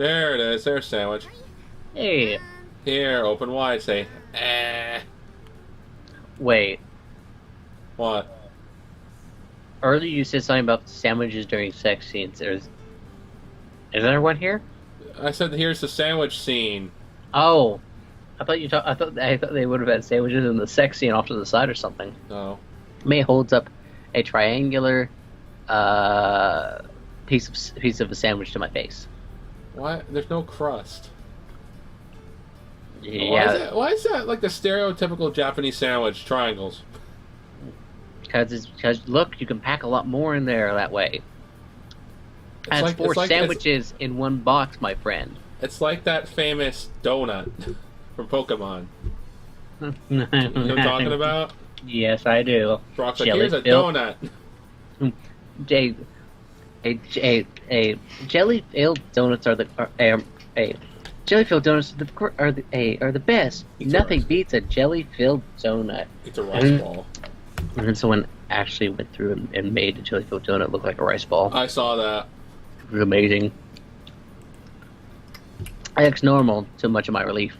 There it is. There's sandwich. Hey, Here, open wide. Say, eh. wait. What? Earlier you said something about sandwiches during sex scenes. Is there one here? I said here's the sandwich scene. Oh, I thought they would have had sandwiches in the sex scene off to the side or something. No. May holds up a triangular piece of a sandwich to my face. Why? There's no crust. Yeah, Why is that like the stereotypical Japanese sandwich? Triangles. because look, you can pack a lot more in there that way. That's four sandwiches in one box, my friend. It's like that famous donut from Pokemon. You know what I'm talking about? Yes, I do. Brock's like, here's a donut. A jelly-filled donuts are jelly-filled donuts are the best. Nothing beats a jelly-filled donut. It's a rice ball. And then someone actually went through and made a jelly-filled donut look like a rice ball. I saw that. It was amazing. It looks normal to much of my relief.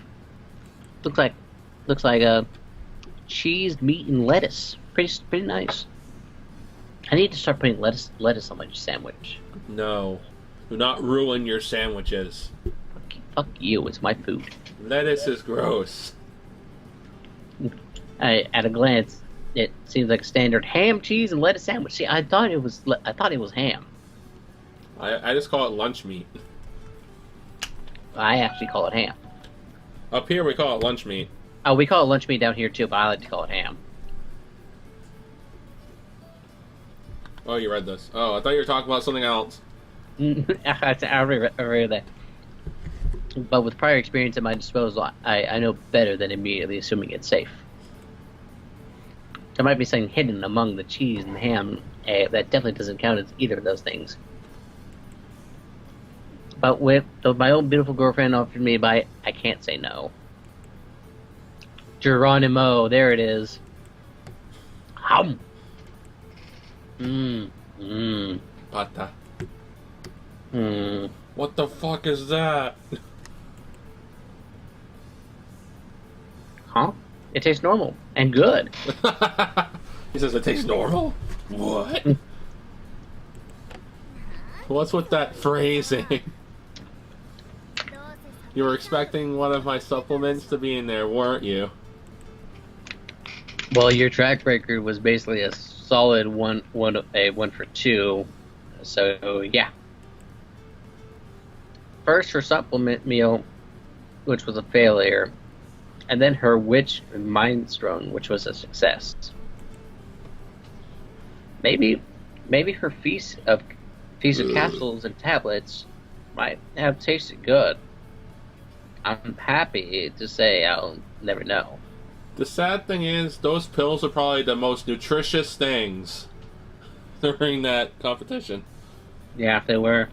Looks like cheese, meat, and lettuce. Pretty nice. I need to start putting lettuce on my sandwich. No. Do not ruin your sandwiches. Fuck you, it's my food. Lettuce is gross. At a glance, it seems like a standard ham, cheese, and lettuce sandwich. See, I thought it was ham. I just call it lunch meat. I actually call it ham. Up here we call it lunch meat. Oh, we call it lunch meat down here too, but I like to call it ham. Oh, you read this. Oh, I thought you were talking about something else. I read that. But with prior experience at my disposal, I know better than immediately assuming it's safe. There might be something hidden among the cheese and the ham that definitely doesn't count as either of those things. But with my own beautiful girlfriend offered me to buy, I can't say no. Geronimo, there it is. Hum. Pata. Mmm. What the fuck is that? Huh? It tastes normal and good. He says it tastes normal? What? What's with that phrasing? You were expecting one of my supplements to be in there, weren't you? Well, your track record was basically a solid one for two. So yeah. First her supplement meal, which was a failure, and then her witch mind stone, which was a success. Maybe her feast of capsules and tablets might have tasted good. I'm happy to say I'll never know. The sad thing is, those pills are probably the most nutritious things during that competition. Yeah, if they were.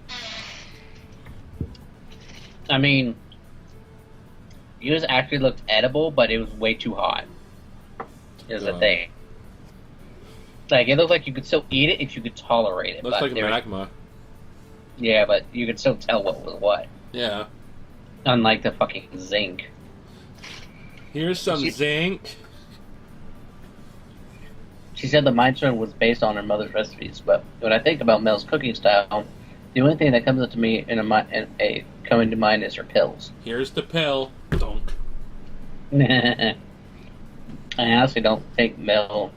I mean, yours actually looked edible, but it was way too hot. Is the thing. Like, it looked like you could still eat it if you could tolerate it. Looks like magma. Yeah, but you could still tell what was what. Yeah. Unlike the fucking zinc. Here's some zinc. She said the Mind Stone was based on her mother's recipes, but when I think about Mel's cooking style, the only thing that comes up to me coming to mind is her pills. Here's the pill. Donk. I honestly don't think Mel's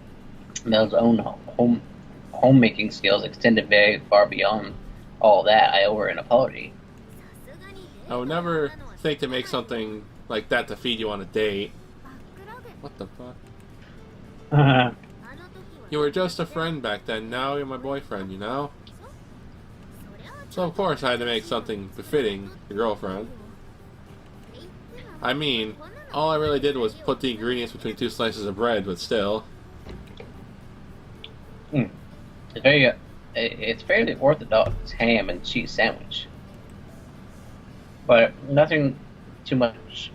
own homemaking skills extended very far beyond all that. I owe her an apology. I would never think to make something like that to feed you on a date. What the fuck? You were just a friend back then, now you're my boyfriend, you know? So of course I had to make something befitting your girlfriend. I mean, all I really did was put the ingredients between two slices of bread, but still. It's fairly orthodox ham and cheese sandwich. But nothing too much,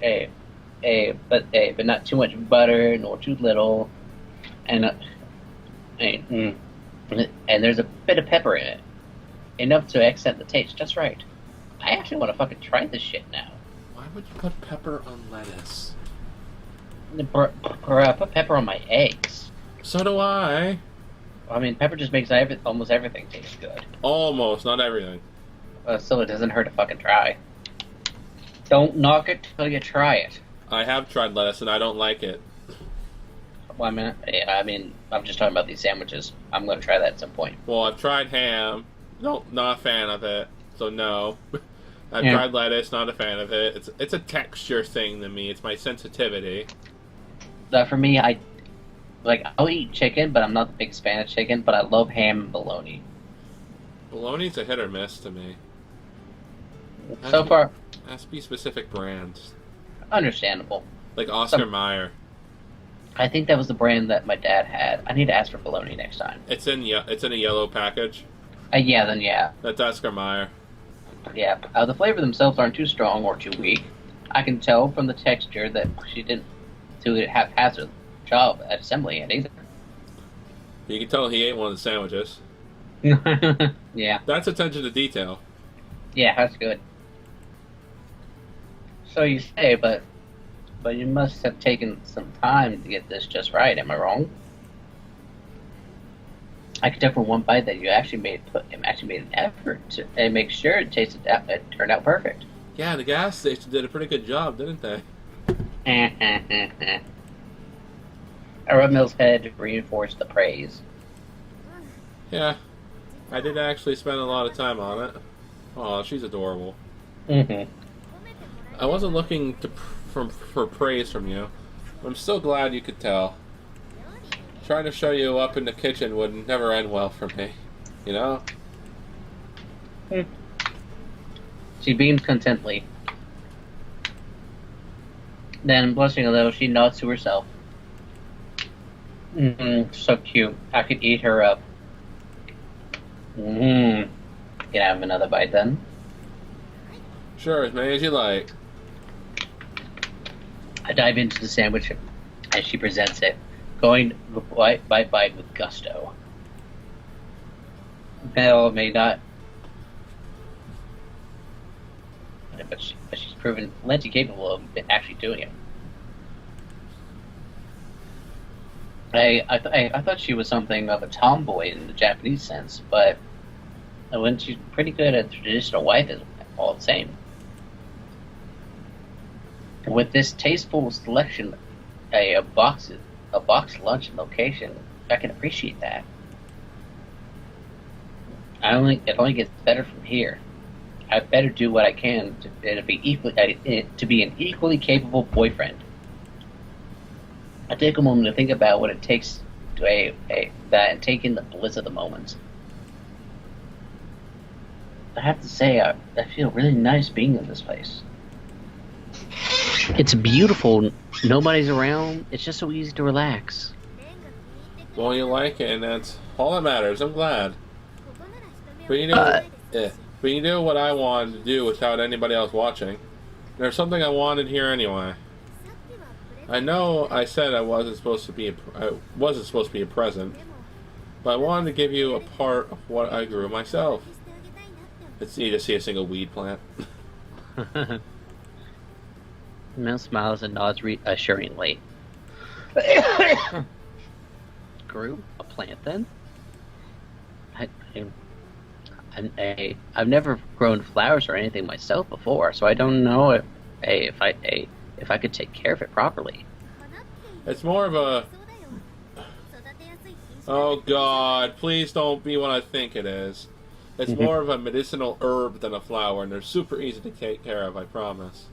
but not too much butter, nor too little, and there's a bit of pepper in it, enough to accent the taste just right. I actually want to fucking try this shit now. Why would you put pepper on lettuce? Put pepper on my eggs. So do I. I mean, pepper just makes almost everything taste good. Almost, not everything. So it doesn't hurt to fucking try. Don't knock it till you try it. I have tried lettuce and I don't like it. Well, I mean, I'm just talking about these sandwiches. I'm going to try that at some point. Well, I've tried ham. Not a fan of it. So no. I've tried lettuce. Not a fan of it. It's a texture thing to me. It's my sensitivity. For me, I'll eat chicken, but I'm not the biggest fan of chicken. But I love ham and bologna. Bologna's a hit or miss to me. So far, has to be specific brands. Understandable. Like Oscar Mayer. I think that was the brand that my dad had. I need to ask for bologna next time. It's in a yellow package. Yeah. That's Oscar Mayer. Yeah. The flavor themselves aren't too strong or too weak. I can tell from the texture that she didn't do a haphazard job at assembling it either. You can tell he ate one of the sandwiches. Yeah. That's attention to detail. Yeah, that's good. So you say, but you must have taken some time to get this just right. Am I wrong? I could tell from one bite that you actually made an effort to make sure it turned out perfect. Yeah, the gas station did a pretty good job, didn't they? I rubbed Mill's head to reinforce the praise. Yeah, I did actually spend a lot of time on it. Oh, she's adorable. Mm-hmm. I wasn't looking for praise from you. I'm still glad you could tell. Trying to show you up in the kitchen would never end well for me. You know? She beams contently. Then, blushing a little, she nods to herself. So cute. I could eat her up. Can I have another bite then? Sure, as many as you like. I dive into the sandwich as she presents it, going bite by bite with gusto. Melo may not, but she's proven plenty capable of actually doing it. I thought she was something of a tomboy in the Japanese sense, but when she's pretty good at traditional wife is all the same. With this tasteful selection, a box lunch location, I can appreciate that. It only gets better from here. I better do what I can to be an equally capable boyfriend. I take a moment to think about what it takes to and take in the bliss of the moment. I have to say, I feel really nice being in this place. It's beautiful. Nobody's around. It's just so easy to relax. Well, you like it, and that's all that matters. I'm glad. But you know what I wanted to do without anybody else watching. There's something I wanted here anyway. I know I said I wasn't supposed to be a present, but I wanted to give you a part of what I grew myself. It's neat to see a single weed plant. Mel smiles and nods reassuringly. Grew a plant then? I've never grown flowers or anything myself before, so I don't know if I could take care of it properly. It's more of a... Oh God, please don't be what I think it is. It's more of a medicinal herb than a flower, and they're super easy to take care of, I promise.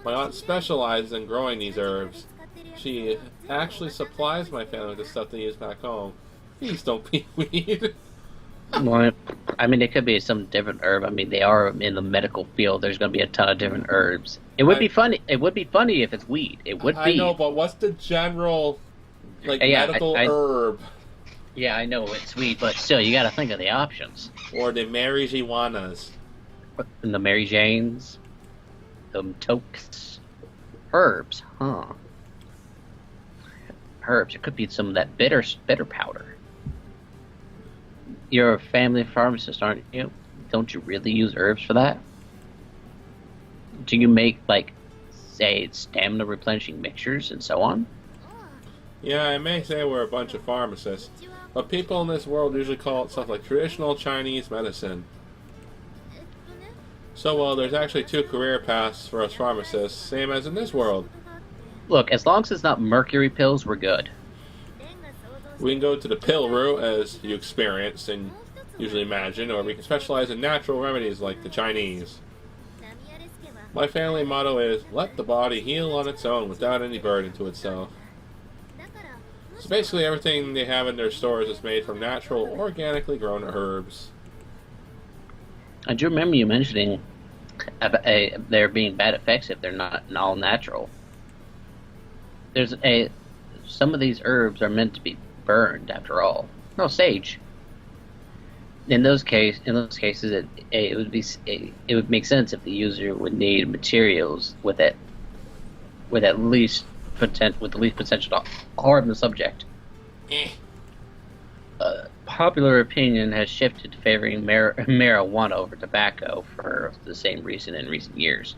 My aunt specializes in growing these herbs. She actually supplies my family with the stuff they use back home. Please don't be weed. Well, I mean, it could be some different herb. I mean, they are in the medical field. There's going to be a ton of different herbs. It would be funny. It would be funny if it's weed. It would be. I know, but what's the general, medical herb? Yeah, I know it's weed, but still, you got to think of the options. Or the marijuanas. And the Mary Janes. The tokes. Herbs, huh? Herbs. It could be some of that bitter powder. You're a family pharmacist, aren't you? don't you really use herbs for that? Do you make, like, say, stamina replenishing mixtures and so on? Yeah, I may say we're a bunch of pharmacists, but people in this world usually call it stuff like traditional Chinese medicine. So, well, there's actually 2 career paths for us pharmacists, same as in this world. Look, as long as it's not mercury pills, we're good. We can go to the pill route, as you experienced and usually imagine, or we can specialize in natural remedies like the Chinese. My family motto is, let the body heal on its own without any burden to itself. So basically everything they have in their stores is made from natural, organically grown herbs. I do remember you mentioning there being bad effects if they're not all natural. Some of these herbs are meant to be burned, after all. No, sage. In those cases, it would make sense if the user would need materials with the least potential to harm the subject. Popular opinion has shifted to favoring marijuana over tobacco for the same reason in recent years.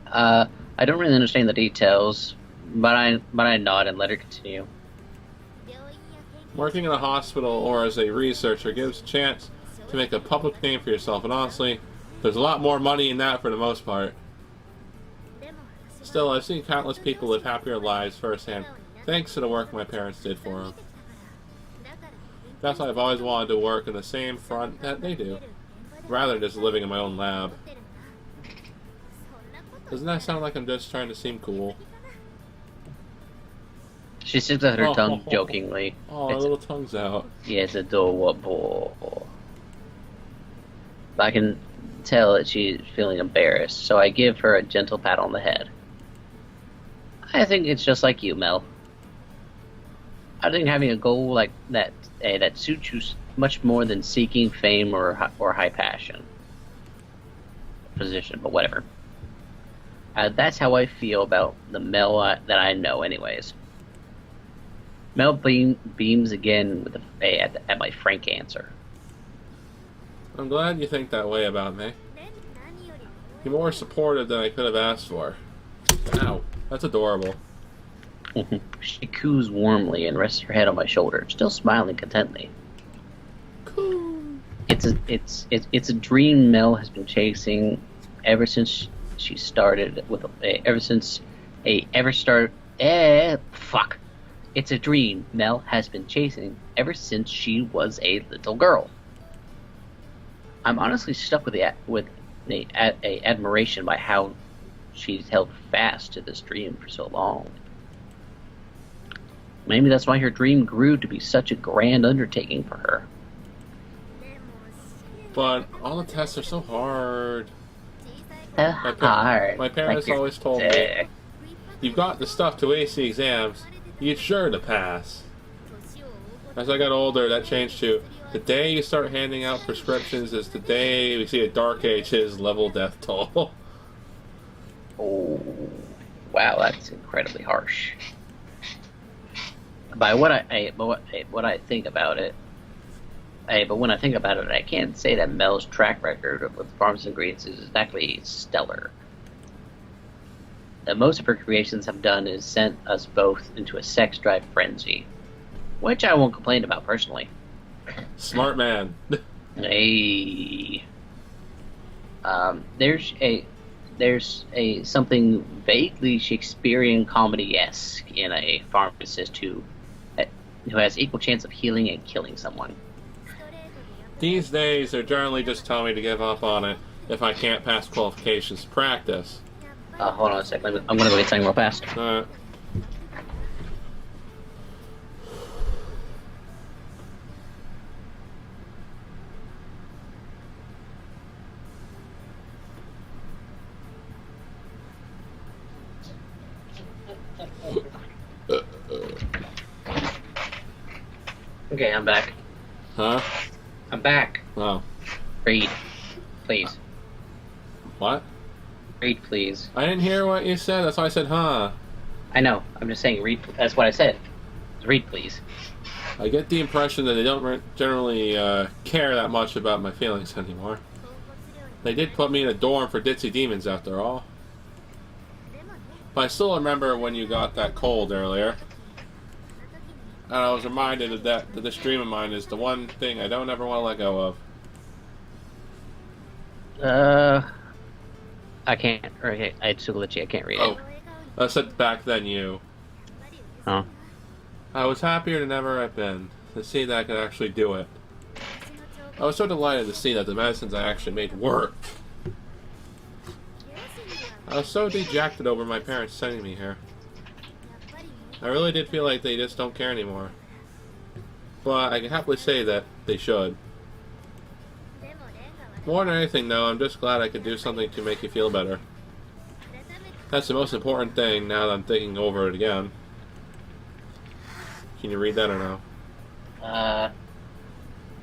I don't really understand the details, but I nod and let her continue. Working in a hospital or as a researcher gives a chance to make a public name for yourself, and honestly, there's a lot more money in that for the most part. Still, I've seen countless people live happier lives firsthand, thanks to the work my parents did for them. That's why I've always wanted to work in the same front that they do, rather than just living in my own lab. Doesn't that sound like I'm just trying to seem cool? She sticks out her tongue jokingly. Oh, her little tongue's out. Yes, adorable. I can tell that she's feeling embarrassed, so I give her a gentle pat on the head. I think it's just like you, Mel. I think having a goal like that that suits you much more than seeking fame or high passion position, but whatever. That's how I feel about the Mel that I know, anyways. Mel beams again with at my frank answer. I'm glad you think that way about me. You're more supportive than I could have asked for. Ow, that's adorable. She coos warmly and rests her head on my shoulder, still smiling contently. Cool. It's a dream Mel has been chasing ever since she started with It's a dream Mel has been chasing ever since she was a little girl. I'm honestly stuck with admiration by how she's held fast to this dream for so long. Maybe that's why her dream grew to be such a grand undertaking for her. But all the tests are so hard. My parents always told me, you've got the stuff to ace the exams, you're sure to pass. As I got older, that changed to, the day you start handing out prescriptions is the day we see a Dark Ages level death toll. Oh, wow, that's incredibly harsh. By what I think about it, but when I think about it, I can't say that Mel's track record with farms and ingredients is exactly stellar. Most of her creations have done is sent us both into a sex drive frenzy, which I won't complain about personally. Smart man. Hey, there's a something vaguely Shakespearean comedy-esque in a pharmacist who has equal chance of healing and killing someone. These days, they're generally just telling me to give up on it if I can't pass qualifications to practice. Hold on a second. I'm gonna go get something real fast. Alright. Okay, I'm back. Huh? I'm back. Oh. Read, please. What? Read, please. I didn't hear what you said, that's why I said, huh. I know. I'm just saying, read. That's what I said. Read, please. I get the impression that they don't generally care that much about my feelings anymore. They did put me in a dorm for Ditzy Demons after all. But I still remember when you got that cold earlier. And I was reminded of that this dream of mine is the one thing I don't ever want to let go of. I can't. Okay, it's too glitchy. I can't read it. Oh, I said back then you. Huh? I was happier than ever I've been to see that I could actually do it. I was so delighted to see that the medicines I actually made worked. I was so dejected over my parents sending me here. I really did feel like they just don't care anymore. But I can happily say that they should. More than anything though, I'm just glad I could do something to make you feel better. That's the most important thing now that I'm thinking over it again. Can you read that or no?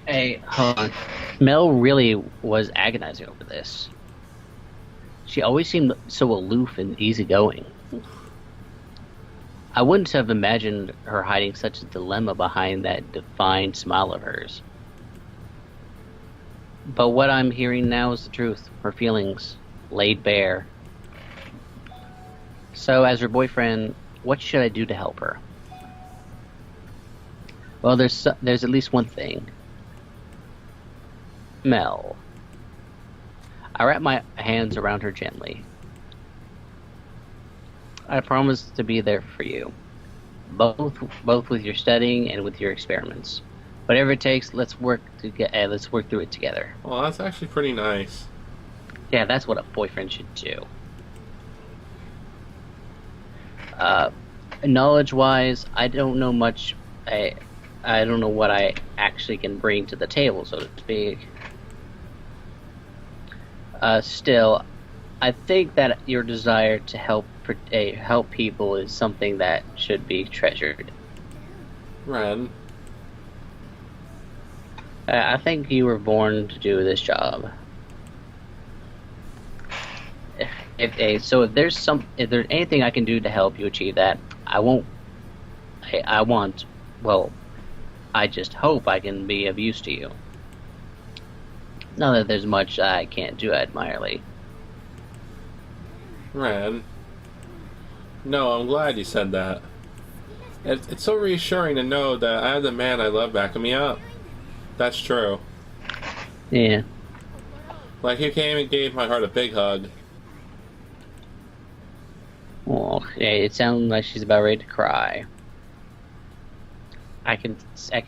Hey, hold on. Mel really was agonizing over this. She always seemed so aloof and easygoing. I wouldn't have imagined her hiding such a dilemma behind that defined smile of hers. But what I'm hearing now is the truth. Her feelings laid bare. So, as her boyfriend, what should I do to help her? Well, there's at least one thing. Mel. I wrap my hands around her gently. I promise to be there for you, both with your studying and with your experiments. Whatever it takes, let's work through it together. Well, that's actually pretty nice. Yeah, that's what a boyfriend should do. Knowledge-wise, I don't know much. I don't know what I actually can bring to the table, so to speak. Still, I think that your desire to help people is something that should be treasured. Ren. I think you were born to do this job. If there's anything I can do to help you achieve that, I just hope I can be of use to you. Not that there's much I can't do admirably. Ren. No, I'm glad you said that. It's so reassuring to know that I have the man I love backing me up. That's true. Yeah. Like, he came and gave my heart a big hug. Well, yeah, it sounds like she's about ready to cry. I can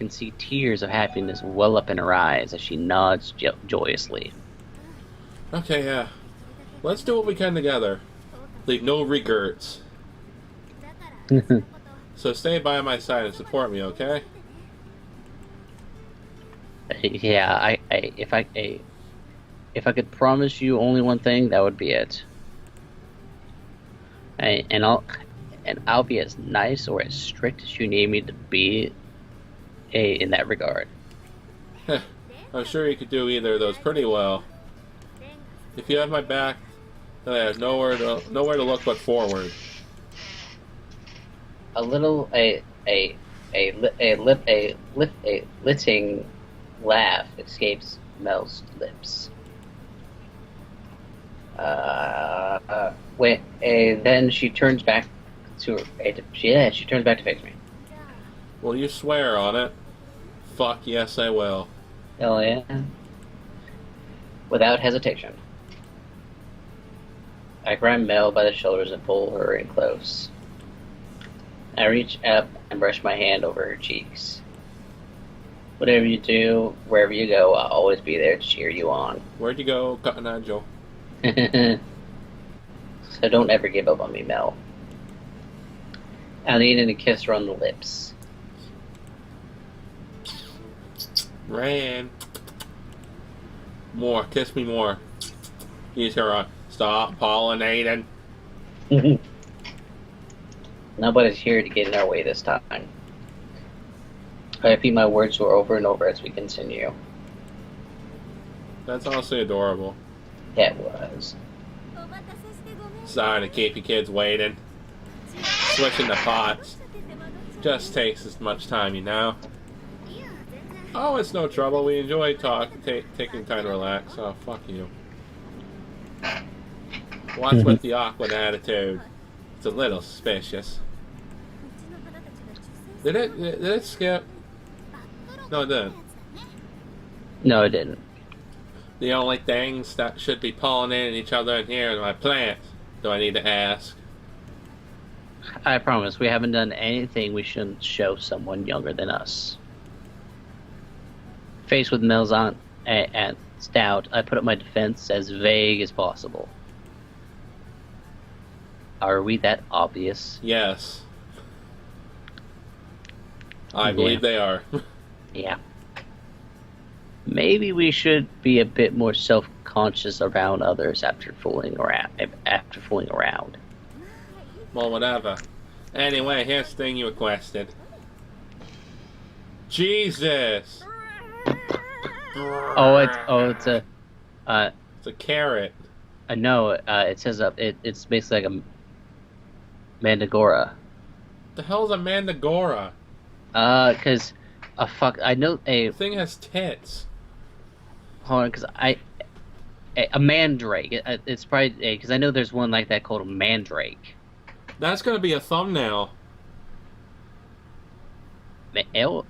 see tears of happiness well up in her eyes as she nods joyously. Okay, yeah. Let's do what we can together. Leave no regrets. So stay by my side and support me, okay? Yeah, if I could promise you only one thing, that would be it. And I'll be as nice or as strict as you need me to be in that regard. I'm sure you could do either of those pretty well. If you have my back, then I have nowhere to look but forward. A lifting laugh escapes Mel's lips. Then she turns back to she turns back to face me. Will you swear on it? Fuck yes, I will. Oh yeah. Without hesitation. I grab Mel by the shoulders and pull her in close. I reach up and brush my hand over her cheeks. Whatever you do, wherever you go, I'll always be there to cheer you on. Where'd you go, Cotton Eye Joe? So don't ever give up on me, Mel. I lean in and kiss her on the lips. Ran. More. Kiss me more. Use her on. Stop pollinating. Nobody's here to get in our way this time. I repeat my words to her over and over as we continue. That's honestly adorable. That was. Sorry to keep you kids waiting. Switching the pots just takes as much time, you know. Oh, it's no trouble. We enjoy taking time to relax. Oh, fuck you. What's with the awkward attitude? It's a little suspicious. Did it skip? No, it didn't. No, it didn't. The only things that should be pollinating each other in here are my plants. Do I need to ask? I promise, we haven't done anything we shouldn't show someone younger than us. Faced with Mel's aunt and Stout, I put up my defense as vague as possible. Are we that obvious? Yes. I believe they are. Yeah. Maybe we should be a bit more self-conscious around others after fooling around. Well, whatever. Anyway, here's the thing you requested. Jesus! It's a It's a carrot. no. It says it's basically like a mandragora. The hell's a mandragora? Cause I know The thing has tits. hold on, cause a mandrake. It's probably because I know there's one like that called a mandrake. That's gonna be a thumbnail.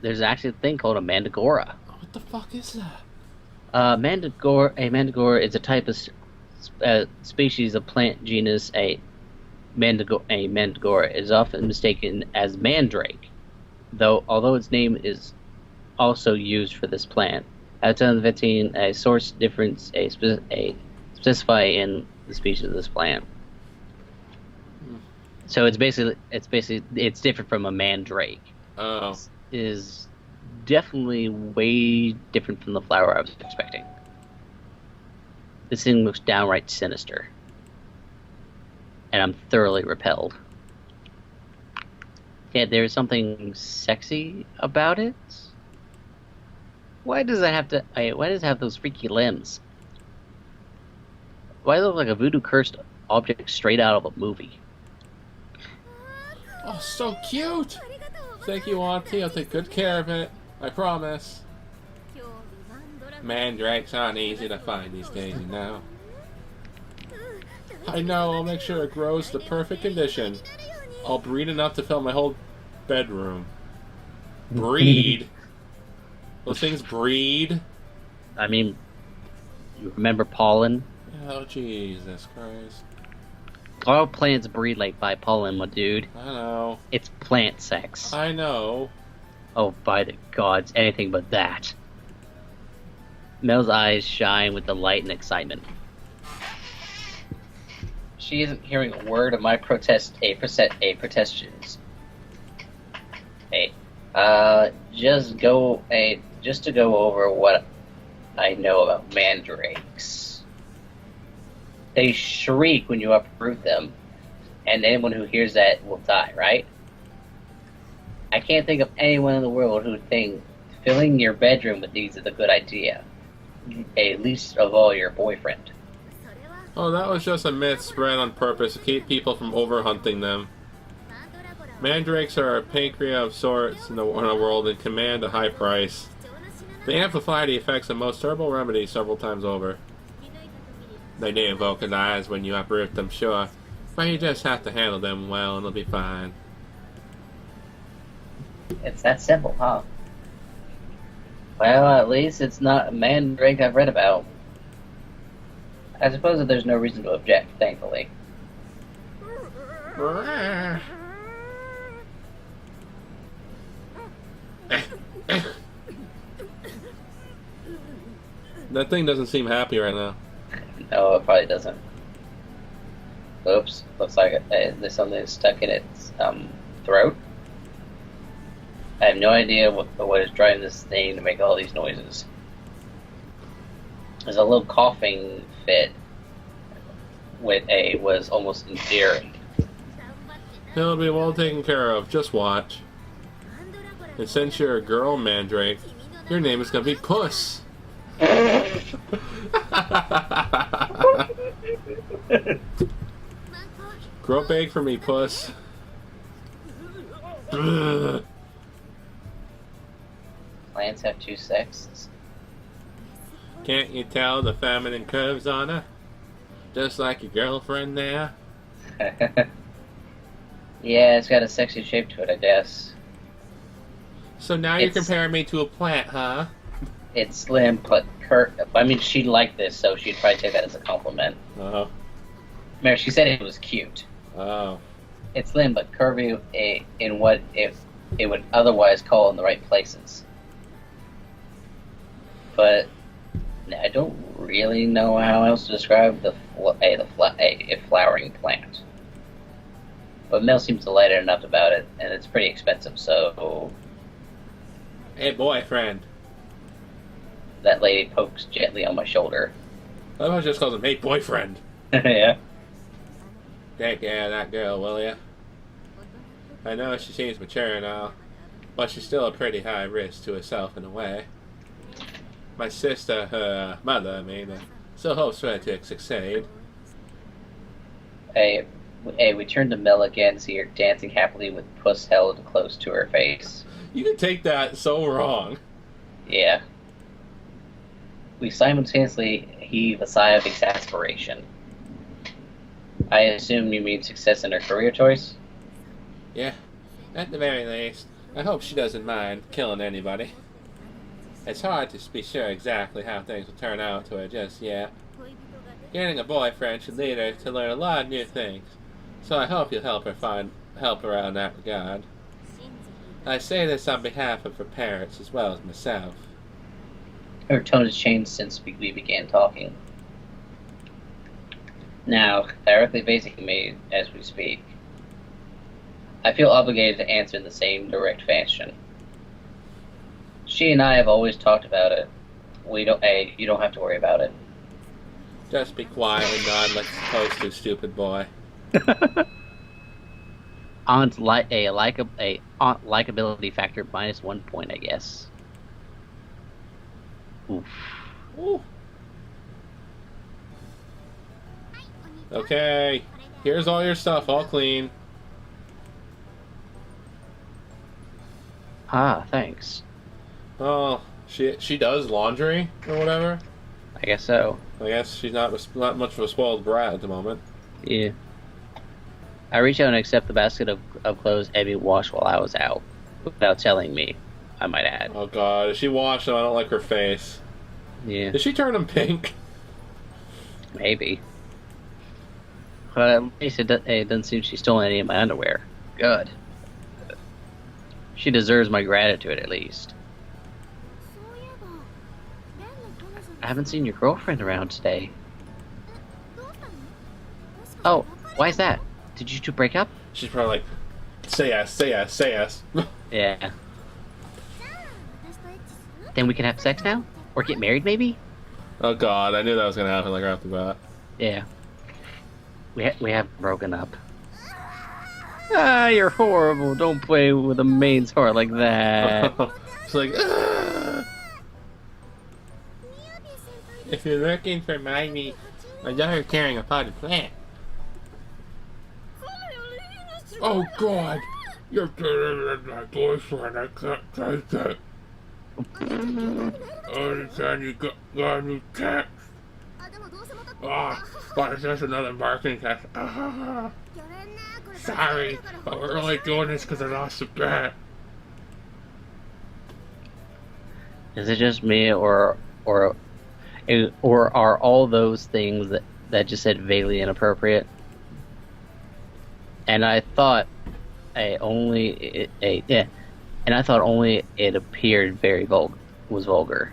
There's actually a thing called a mandragora. What the fuck is that? A mandragora is a type of species of plant genus. A mandragora is often mistaken as mandrake, although its name is also used for this plant. At 2015, a source difference specify in the species of this plant. So it's different from a mandrake. Oh. Is definitely way different from the flower I was expecting. This thing looks downright sinister. And I'm thoroughly repelled. Yeah, there's something sexy about it. Why does it have those freaky limbs? Why does it look like a voodoo cursed object straight out of a movie? Oh, so cute! Thank you, Auntie. I'll take good care of it. I promise. Mandrakes aren't easy to find these days, you know. I know, I'll make sure it grows to perfect condition. I'll breed enough to fill my whole bedroom. Breed? Those things breed? I mean, you remember pollen? Oh, Jesus Christ. All plants breed like by pollen, my dude. I know. It's plant sex. I know. Oh, by the gods, anything but that. Mel's eyes shine with delight and excitement. She isn't hearing a word of my protestions. Just to go over what I know about mandrakes. They shriek when you uproot them, and anyone who hears that will die, right? I can't think of anyone in the world who would think filling your bedroom with these is a good idea. At least of all your boyfriend. Oh, that was just a myth spread on purpose to keep people from overhunting them. Mandrakes are a pancreas of sorts in the world and command a high price. They amplify the effects of most terrible remedies several times over. They do vocalize when you uproot them, sure, but you just have to handle them well and they'll be fine. It's that simple, huh? Well, at least it's not a mandrake I've read about. I suppose that there's no reason to object, thankfully. That thing doesn't seem happy right now. No, it probably doesn't. Oops, looks like there's something stuck in its throat. I have no idea what is driving this thing to make all these noises. There's a little coughing fit was almost endearing. It'll be well taken care of, just watch. And since you're a girl mandrake, your name is gonna be Puss. Grow big for me, Puss. Plants have two sexes. Can't you tell the feminine curves on her? Just like your girlfriend there? Yeah, it's got a sexy shape to it, I guess. So now you're comparing me to a plant, huh? It's slim, but I mean, she'd like this, so she'd probably take that as a compliment. Oh. Remember, she said it was cute. Oh. It's slim, but curvy in what it would otherwise call in the right places. But I don't really know how else to describe a flowering plant. But Mel seems delighted enough about it, and it's pretty expensive, so... Hey, boyfriend. That lady pokes gently on my shoulder. I was just calling him, hey, boyfriend. Yeah. Take care of that girl, will ya? I know she seems mature now, but she's still a pretty high risk to herself in a way. My sister, her mother, I mean, still hopes for her to succeed. Hey, we turn to Mel again, see her dancing happily with puss held close to her face. You can take that so wrong. Yeah. We simultaneously heave a sigh of exasperation. I assume you mean success in her career choice? Yeah, at the very least. I hope she doesn't mind killing anybody. It's hard to be sure exactly how things will turn out to her just yet. Getting a boyfriend should lead her to learn a lot of new things, so I hope you'll help her out in that regard. I say this on behalf of her parents as well as myself. Her tone has changed since we began talking. Now, directly facing me as we speak, I feel obligated to answer in the same direct fashion. She and I have always talked about it. You don't have to worry about it. Just be quiet and nod like you're supposed to, stupid boy. Aunt likability factor -1 point, I guess. Oof. Ooh. Okay, here's all your stuff, all clean. Ah, thanks. Oh, she does laundry or whatever. I guess so. I guess she's not much of a spoiled brat at the moment. Yeah. I reach out and accept the basket of clothes Abby washed while I was out, without telling me, I might add. Oh god, if she washed them, I don't like her face. Yeah. Did she turn them pink? Maybe. But at least it doesn't seem she stole any of my underwear. Good. She deserves my gratitude, at least. I haven't seen your girlfriend around today. Oh, why is that? Did you two break up? She's probably like, say yes, say yes, say yes. Yeah. Then we can have sex now? Or get married, maybe? Oh god, I knew that was gonna happen like right off the bat. Yeah. We have broken up. Ah, you're horrible. Don't play with a maid's heart like that. It's like, ah! If you're looking for Miyabi, my daughter carrying a potted plant. Oh god! You're better than my boyfriend, I can't take it. Anytime you got a new text. Ah, but it's just another marketing test. Ah, sorry, but we're only doing this because I lost a bet. Is it just me, or are all those things that just said vaguely inappropriate? And I thought only it appeared very vulgar.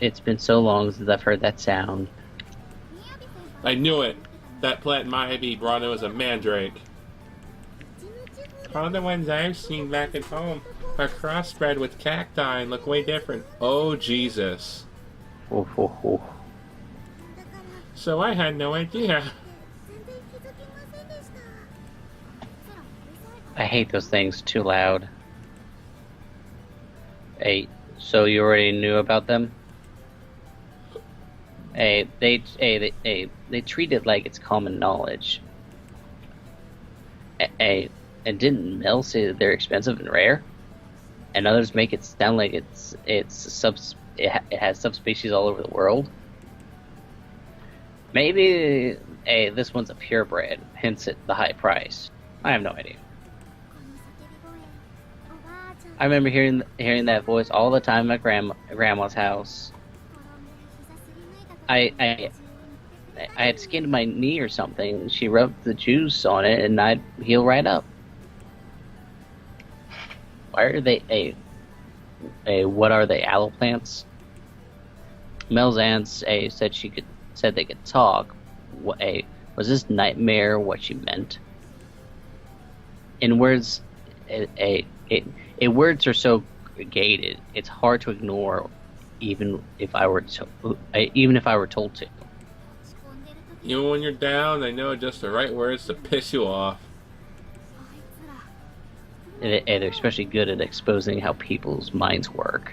It's been so long since I've heard that sound. I knew it. That plant Miyabi brought in was a mandrake. All the ones I've seen back at home are crossbred with cacti and look way different. Oh, Jesus. Oh. So I had no idea. I hate those things too loud. Hey, so you already knew about them? They treat it like it's common knowledge. And didn't Mel say that they're expensive and rare? and others make it sound like it has subspecies all over the world. Maybe this one's a purebred, hence the high price. I have no idea. I remember hearing that voice all the time at grandma's house. I had skinned my knee or something. She rubbed the juice on it, and I'd heal right up. Why are they what are they, aloe plants? Mel's aunts said they could talk. Was this nightmare what she meant? In words, words are so gated. It's hard to ignore, even if I were told to. Even when you're down, they know just the right words to piss you off. And they're especially good at exposing how people's minds work.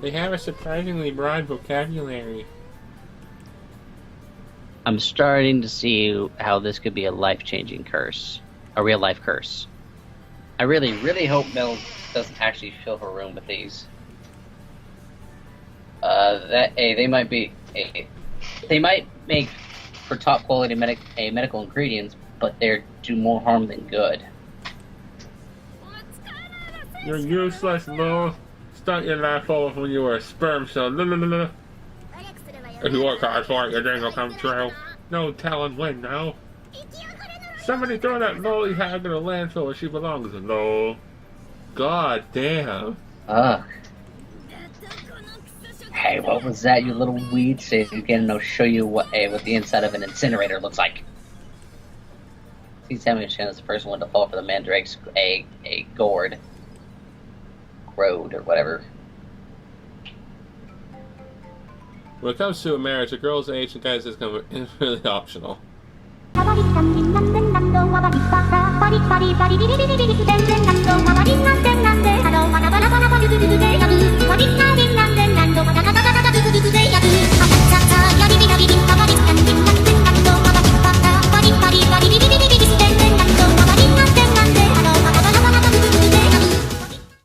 They have a surprisingly broad vocabulary. I'm starting to see how this could be a life-changing curse. A real-life curse. I really, really hope Mel doesn't actually fill her room with these. They might make for top quality medical ingredients, but they do more harm than good. You're useless, Lo. Start your life over when you were a sperm cell. If you work hard for it, your dream will come true. No telling when now. Somebody throw that lolly hag in a landfill where she belongs, Lo. God damn. Ugh. Hey, what was that, you little weed? Say again, and I'll show you what the inside of an incinerator looks like. Please tell me Shannon is the first one to fall for the mandrake's a gourd. Road or whatever. When it comes to a marriage, a girl's age and guys is really optional.